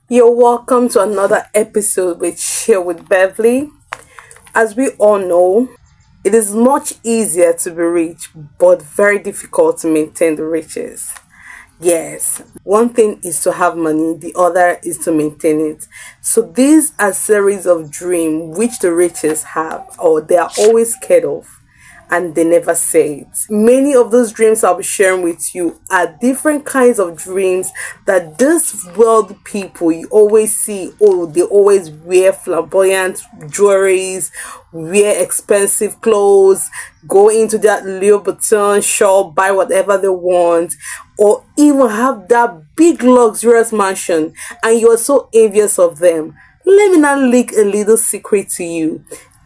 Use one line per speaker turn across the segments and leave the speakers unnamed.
You're welcome to another episode with Share with Beverly. As we all know, it is much easier to be rich, but very difficult to maintain the riches. Yes, one thing is to have money, the other is to maintain it. So these are series of dreams which the richest have, or they are always scared of, and they never say it. Many of those dreams I'll be sharing with you are different kinds of dreams that this world people you always see. Oh, they always wear flamboyant jewelries, wear expensive clothes, go into that Louis Vuitton shop, buy whatever they want, or even have that big luxurious mansion, and you're so envious of them. Let me now leak a little secret to you.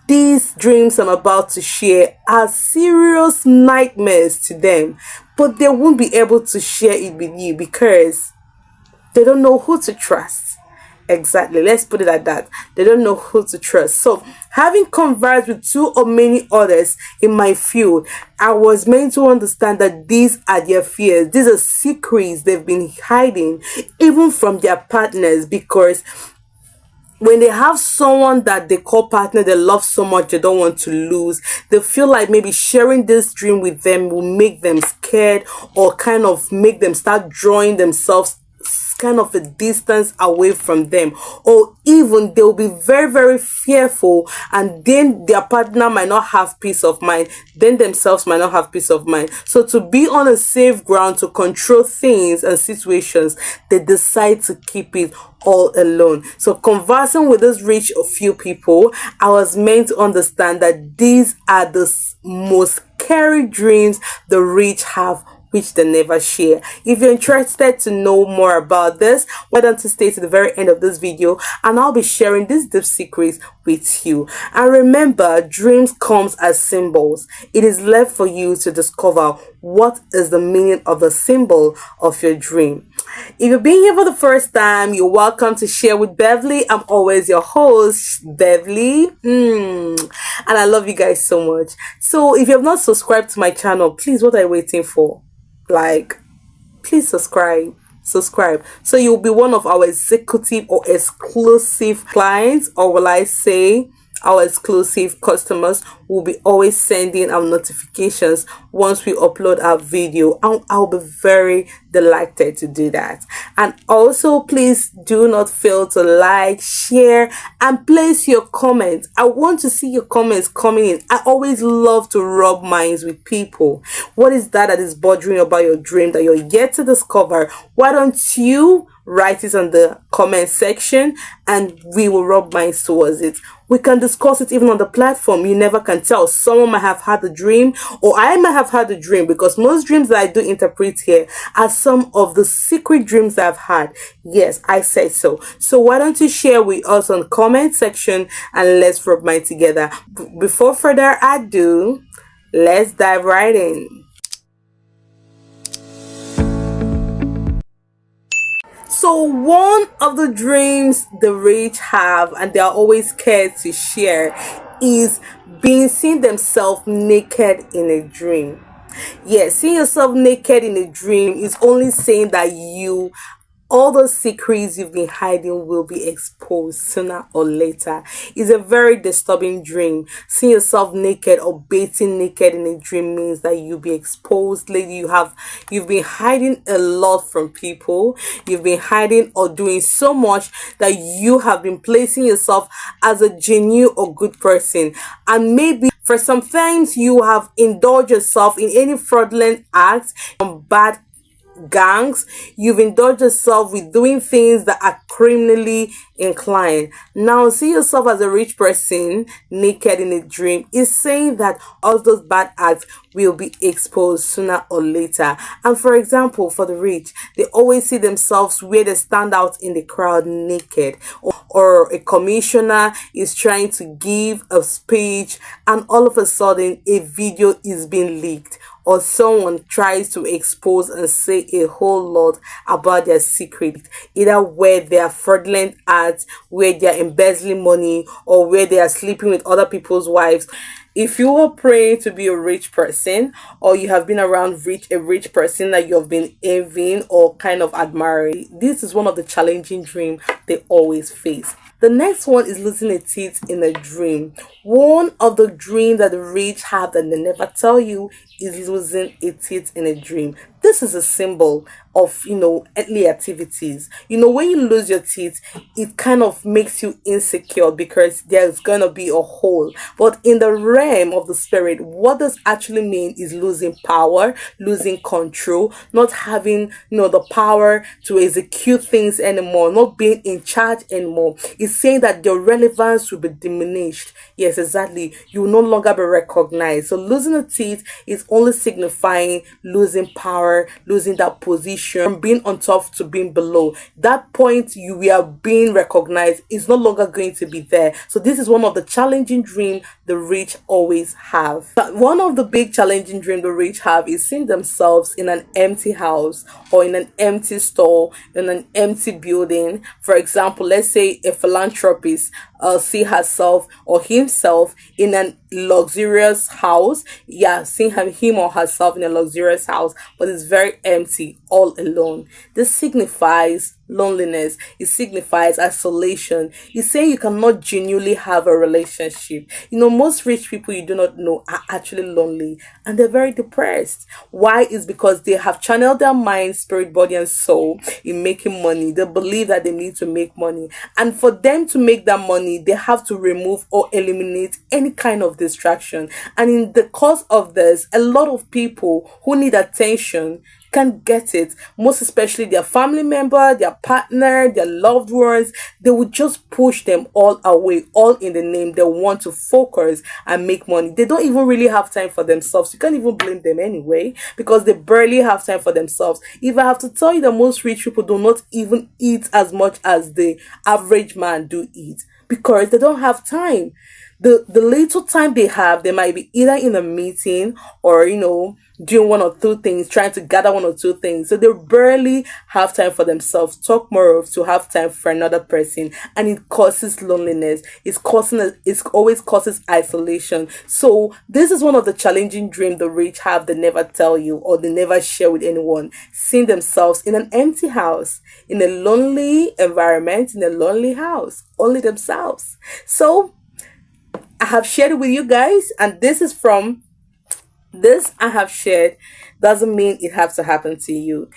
These dreams I'm about to share are serious nightmares to them, but they won't be able to share it with you because they don't know who to trust. Exactly, let's put it like that. They don't know who to trust. So, having conversed with two or many others in my field, I was meant to understand that these are their fears. These are secrets they've been hiding, even from their partners, because when they have someone that they call partner they love so much they don't want to lose, they feel like maybe sharing this dream with them will make them scared or kind of make them start drawing themselves kind of a distance away from them, or even they'll be very very fearful, and then their partner might not have peace of mind, then themselves might not have peace of mind. So to be on a safe ground, to control things and situations, they decide to keep it all alone. So conversing with this rich of few people, I was meant to understand that these are the most scary dreams the rich have, which they never share. If you're interested to know more about this, why don't you stay to the very end of this video, and I'll be sharing these deep secrets with you. And remember, dreams comes as symbols. It is left for you to discover what is the meaning of the symbol of your dream. If you're being here for the first time, you're welcome to Share with Beverly. I'm always your host, Beverly. And I love you guys so much. So if you have not subscribed to my channel, please, what are you waiting for? Like, please subscribe so you'll be one of our executive or exclusive clients, or will I say our exclusive customers will be always sending our notifications once we upload our video, and I'll be very delighted to do that. And also, please do not fail to like, share, and place your comments. I want to see your comments coming in. I always love to rub minds with people. What is that is bothering you about your dream that you're yet to discover? Why don't you write it on the comment section, and we will rub minds towards it. We can discuss it even on the platform. You never can tell. Someone might have had a dream, or I might have had a dream, because most dreams that I do interpret here are some of the secret dreams I've had. Yes, I said so. So why don't you share with us on the comment section, and let's rub minds together. Before further ado, let's dive right in. So one of the dreams the rich have, and they are always scared to share, is being seen themselves naked in a dream. Yes, seeing yourself naked in a dream is only saying that all those secrets you've been hiding will be exposed sooner or later. It's a very disturbing dream. Seeing yourself naked or bathing naked in a dream means that you'll be exposed. Lady, you've been hiding a lot from people. You've been hiding or doing so much that you have been placing yourself as a genuine or good person. And maybe for sometimes you have indulged yourself in any fraudulent acts from bad gangs. You've indulged yourself with doing things that are criminally inclined. Now see yourself as a rich person naked in a dream is saying that all those bad acts will be exposed sooner or later. And for example, for the rich, they always see themselves where they stand out in the crowd naked, or a commissioner is trying to give a speech, and all of a sudden a video is being leaked, or someone tries to expose and say a whole lot about their secret, either where they are fraudulent ads, where they are embezzling money, or where they are sleeping with other people's wives. If you are praying to be a rich person, or you have been around a rich person that you have been envying or kind of admiring, this is one of the challenging dreams they always face. The next one is losing a teeth in a dream. One of the dreams that the rich have that they never tell you is losing a teeth in a dream. This is a symbol of, earthly activities. When you lose your teeth, it kind of makes you insecure because there's gonna be a hole. But in the realm of the spirit, what does actually mean is losing power, losing control, not having, the power to execute things anymore, not being in charge anymore. It's saying that your relevance will be diminished. Yes, exactly. You will no longer be recognized. So losing a teeth is only signifying losing power, losing that position, from being on top to being below. That point you were being recognized is no longer going to be there. So this is one of the challenging dreams the rich always have. But one of the big challenging dreams the rich have is seeing themselves in an empty house or in an empty store, in an empty building. For example, let's say a philanthropist see herself or himself in a luxurious house. Yeah, seeing him or herself in a luxurious house, but it's very empty, all alone. This signifies loneliness. It signifies isolation. It's saying you cannot genuinely have a relationship. Most rich people you do not know are actually lonely and they're very depressed. Why? Is because they have channeled their mind, spirit, body, and soul in making money. They believe that they need to make money, and for them to make that money, they have to remove or eliminate any kind of distraction. And in the course of this, a lot of people who need attention can't get it, most especially their family member, their partner, their loved ones. They would just push them all away, all in the name they want to focus and make money. They don't even really have time for themselves. You can't even blame them anyway, because they barely have time for themselves. If I have to tell you that most rich people do not even eat as much as the average man do eat, because they don't have time. The little time they have, they might be either in a meeting or doing one or two things, trying to gather one or two things. So they barely have time for themselves. Talk more of to have time for another person, and it causes loneliness. It always causes isolation. So this is one of the challenging dreams the rich have. They never tell you or they never share with anyone. Seeing themselves in an empty house, in a lonely environment, in a lonely house, only themselves. So I have shared it with you guys, and this I have shared doesn't mean it has to happen to you.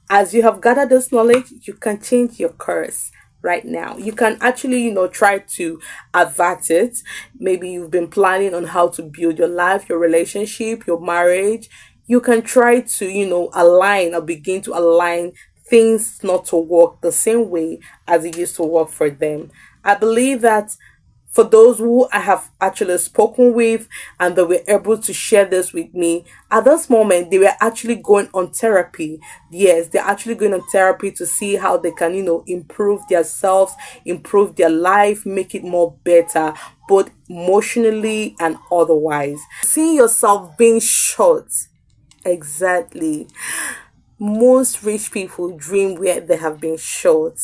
As you have gathered this knowledge, you can change your course right now. You can actually, try to avert it. Maybe you've been planning on how to build your life, your relationship, your marriage. You can try to, align or begin to align things not to work the same way as it used to work for them. I believe that for those who I have actually spoken with and they were able to share this with me, at this moment, they were actually going on therapy. Yes, they're actually going on therapy to see how they can, improve themselves, improve their life, make it more better, both emotionally and otherwise. Seeing yourself being short. Exactly. Most rich people dream where they have been short.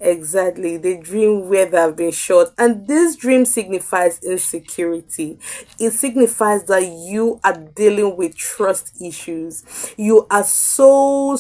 Exactly, they dream where they have been short, and this dream signifies insecurity. It signifies that you are dealing with trust issues. You are so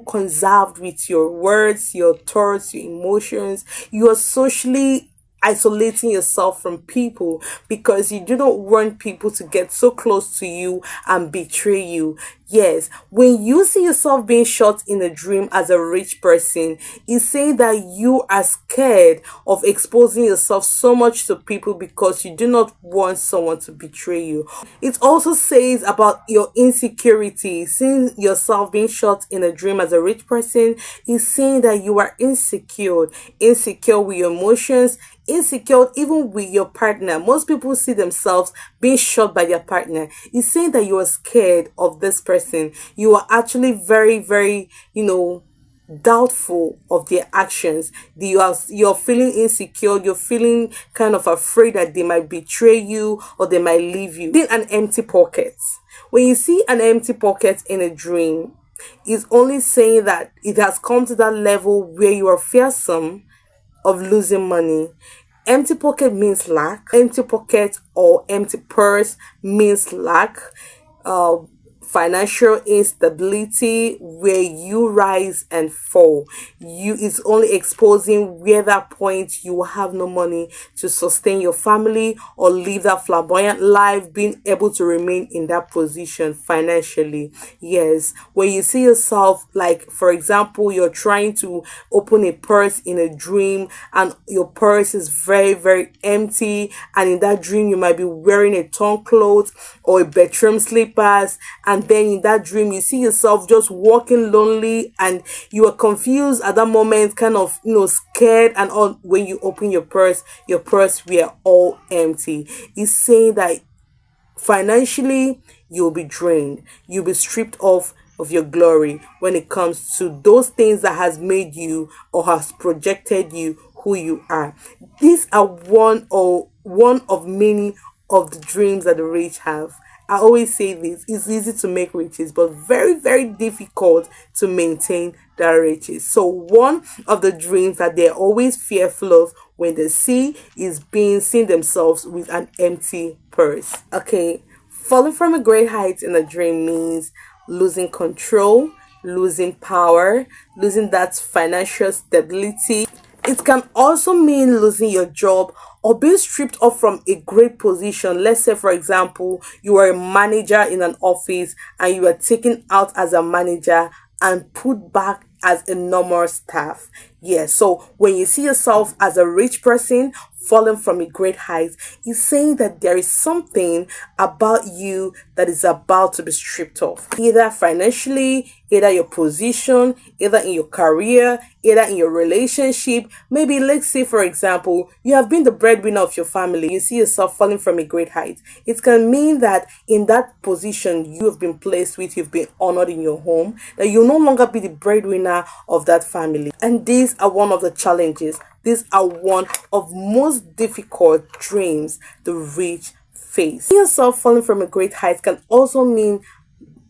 conserved with your words, your thoughts, your emotions. You are socially isolating yourself from people because you do not want people to get so close to you and betray you. Yes, when you see yourself being shot in a dream as a rich person, it's saying that you are scared of exposing yourself so much to people because you do not want someone to betray you. It also says about your insecurity. Seeing yourself being shot in a dream as a rich person is saying that you are insecure with your emotions, insecure even with your partner. Most people see themselves being shot by their partner. It's saying that you are scared of this person. You are actually very, doubtful of their actions. You're feeling insecure. You're feeling kind of afraid that they might betray you or they might leave you. In an empty pocket. When you see an empty pocket in a dream, it's only saying that it has come to that level where you are fearsome of losing money. Empty pocket means lack. Empty pocket or empty purse means lack. Uh, Financial instability where you rise and fall. You is only exposing where that point you will have no money to sustain your family or live that flamboyant life, being able to remain in that position financially. Yes, when you see yourself, like for example, you're trying to open a purse in a dream and your purse is very, very empty, and in that dream you might be wearing a torn clothes or a bedroom slippers, and then in that dream you see yourself just walking lonely and you are confused at that moment, kind of scared, and all. When you open your purse were all empty. It's saying that financially you'll be drained, you'll be stripped of your glory when it comes to those things that has made you or has projected you who you are. These are one of many of the dreams that the rich have. I always say this: it's easy to make riches, but very, very difficult to maintain that riches. So one of the dreams that they're always fearful of when they see is being seen themselves with an empty purse. Okay, falling from a great height in a dream means losing control, losing power, losing that financial stability. It can also mean losing your job or being stripped off from a great position. Let's say, for example, you are a manager in an office and you are taken out as a manager and put back as a normal staff. Yes, so when you see yourself as a rich person falling from a great height, it's saying that there is something about you that is about to be stripped off, either financially, either your position, either in your career, either in your relationship. Maybe let's say, for example, you have been the breadwinner of your family, you see yourself falling from a great height. It can mean that in that position you have been placed with, you've been honored in your home, that you'll no longer be the breadwinner of that family. And these are one of the challenges. These are one of most difficult dreams the rich face. Seeing yourself falling from a great height can also mean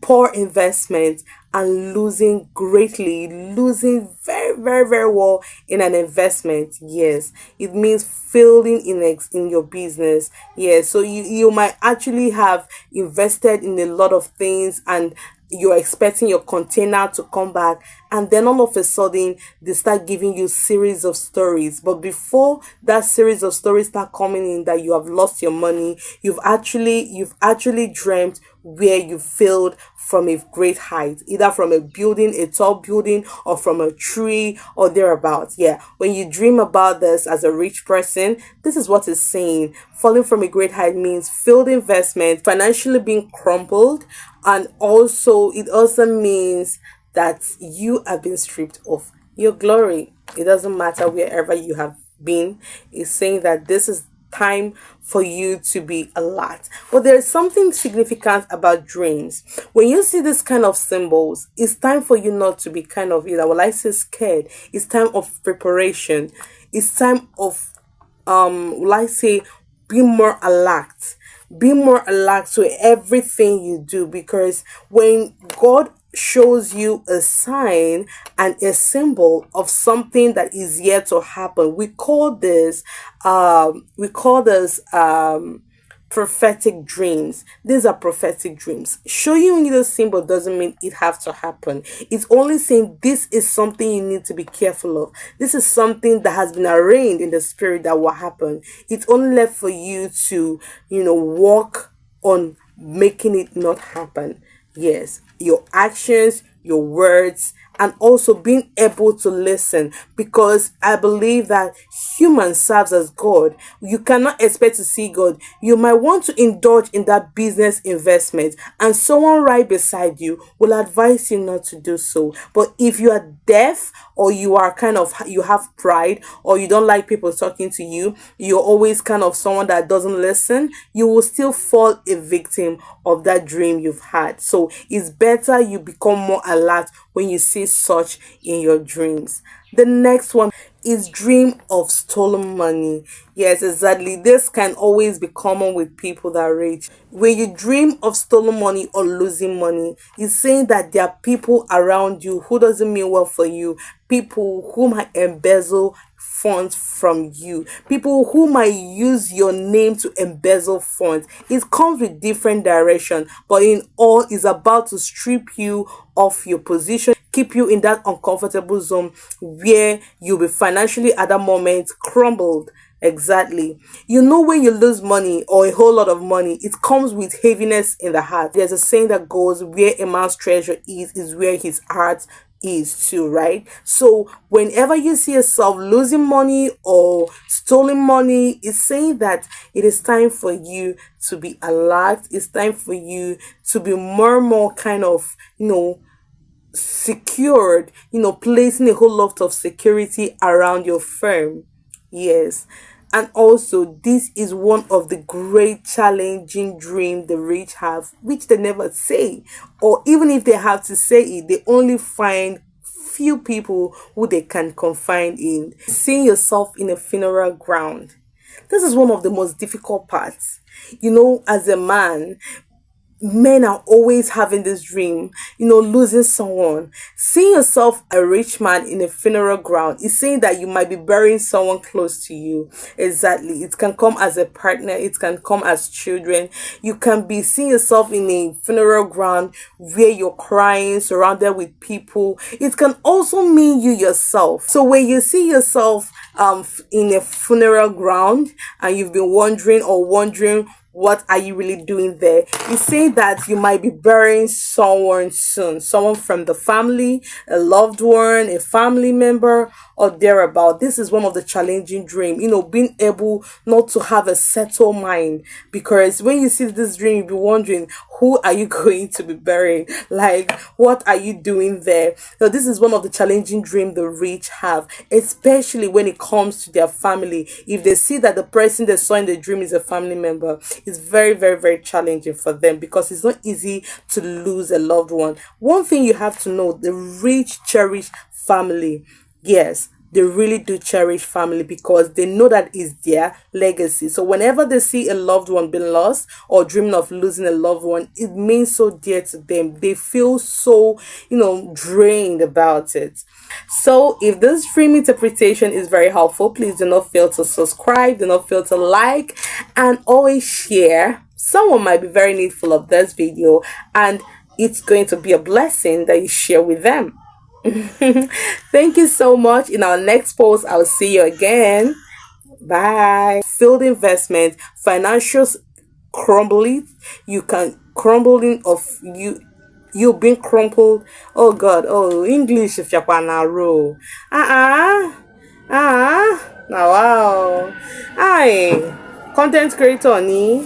poor investment and losing greatly, losing very, very, very well in an investment. Yes, it means failing in your business. Yes, so you might actually have invested in a lot of things and you're expecting your container to come back, and then all of a sudden they start giving you series of stories. But before that series of stories start coming in that you have lost your money, you've actually dreamt where you failed from a great height, either from a building, a tall building, or from a tree or thereabouts. Yeah, when you dream about this as a rich person, this is what it's saying. Falling from a great height means failed investment, financially being crumpled, and also it also means that you have been stripped of your glory. It doesn't matter wherever you have been. It's saying that this is time for you to be alert. But there is something significant about dreams. When you see this kind of symbols, it's time for you not to be kind of, will I say, scared. It's time of preparation. It's time of will I say, be more alert. Be more alert to everything you do, because when God shows you a sign and a symbol of something that is yet to happen, we call this prophetic dreams. These are prophetic dreams. Showing you the symbol doesn't mean it has to happen. It's only saying this is something you need to be careful of. This is something that has been arranged in the spirit that will happen. It's only left for you to, work on making it not happen. Yes, your actions, your words, and also being able to listen, because I believe that human serves as God. You cannot expect to see God. You might want to indulge in that business investment and someone right beside you will advise you not to do so. But if you are deaf, or you are you have pride, or you don't like people talking to you, you're always kind of someone that doesn't listen, you will still fall a victim of that dream you've had. So it's better you become more alert when you see such in your dreams. The next one is dream of stolen money. Yes, exactly. This can always be common with people that are rich. When you dream of stolen money or losing money, it's saying that there are people around you who doesn't mean well for you, people who might embezzle funds from you, people who might use your name to embezzle funds. It comes with different direction, but in all is about to strip you of your position, keep you in that uncomfortable zone where you'll be financially at that moment crumbled. Exactly. You know, when you lose money or a whole lot of money, it comes with heaviness in the heart. There's a saying that goes, where a man's treasure is where his heart is too, right? So whenever you see yourself losing money or stolen money, it's saying that it is time for you to be alert. It's time for you to be more and more kind of, secured, placing a whole lot of security around your firm. Yes. And also, this is one of the great challenging dreams the rich have, which they never say. Or even if they have to say it, they only find few people who they can confide in. Seeing yourself in a funeral ground. This is one of the most difficult parts. As a man, men are always having this dream, losing someone. Seeing yourself a rich man in a funeral ground is saying that you might be burying someone close to you. Exactly. It can come as a partner, it can come as children. You can be seeing yourself in a funeral ground where you're crying, surrounded with people. It can also mean you yourself. So when you see yourself in a funeral ground and you've been wondering what are you really doing there, you say that you might be burying someone soon, someone from the family, a loved one, a family member, or thereabout. This is one of the challenging dream, being able not to have a settled mind, because when you see this dream, you'll be wondering, who are you going to be burying? Like, what are you doing there? So this is one of the challenging dream the rich have, especially when it comes to their family. If they see that the person they saw in the dream is a family member, it's very, very, very challenging for them, because it's not easy to lose a loved one. One thing you have to know, the rich cherish family. Yes, they really do cherish family, because they know that is their legacy. So whenever they see a loved one being lost or dreaming of losing a loved one, it means so dear to them. They feel so, drained about it. So if this dream interpretation is very helpful, please do not fail to subscribe, do not fail to like, and always share. Someone might be very needful of this video, and it's going to be a blessing that you share with them. Thank you so much. In our next post, I'll see you again. Bye. Field investment, financials crumbling. You can crumbling of you being crumpled. Oh God. Oh, English if you're row. Now wow. Hi. Content creator ni.